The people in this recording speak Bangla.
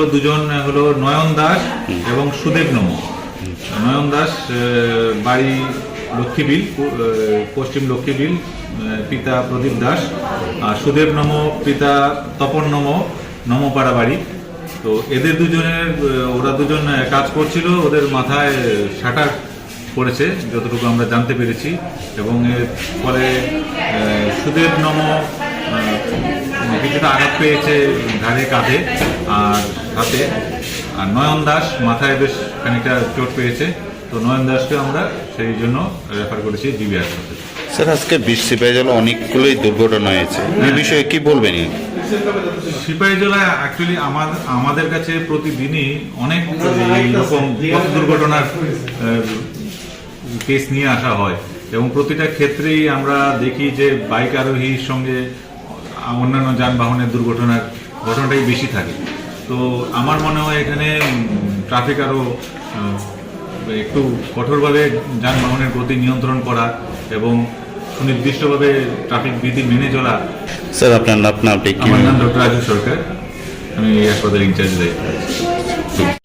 হলো দুজন হলো নয়ন দাস এবং সুদেব নম। নয়ন দাস বাড়ি লক্ষ্মীবিল, পশ্চিম লক্ষ্মীবিল, পিতা প্রদীপ দাস। আর সুদেব নম পিতা তপন নম, নমপাড়া বাড়ি। তো এদের দুজনের, ওরা দুজন কাজ করছিল, ওদের মাথায় শাটার পড়েছে যতটুকু আমরা জানতে পেরেছি, এবং এর ফলে সুদেব নম কিছুটা আঘাত পেয়েছে ঘাড়ে, কাঁধে আর হাতে। আর নয়ন দাস মাথায় বেশ খানিকটা চোট পেয়েছে। তো নয়ন দাসকে আমরা সেই জন্য রেফার করেছি জিবি হাসপাতালে। স্যার, আজকে সিপাহীজলা অনেকগুলোই দুর্ঘটনা হয়েছে, এই বিষয়ে কি বলবেন? সিপাহীজলায় অ্যাকচুয়ালি আমাদের কাছে প্রতিদিনই অনেক এইরকম পথ দুর্ঘটনার কেস নিয়ে আসা হয়, এবং প্রতিটা ক্ষেত্রেই আমরা দেখি যে বাইক আরোহীর সঙ্গে অন্যান্য যানবাহনের দুর্ঘটনার ঘটনাটাই বেশি থাকে। তো আমার মনে হয় এখানে ট্রাফিক আরও একটু কঠোরভাবে যানবাহনের গতি নিয়ন্ত্রণ করা এবং সুনির্দিষ্টভাবে ট্রাফিক বিধি মেনে চলা। স্যার, আপনার নাম? আমার নাম ডক্টর রাজু সরকার, আমি এই হাসপাতালের ইনচার্জ দায়িত্ব আছি।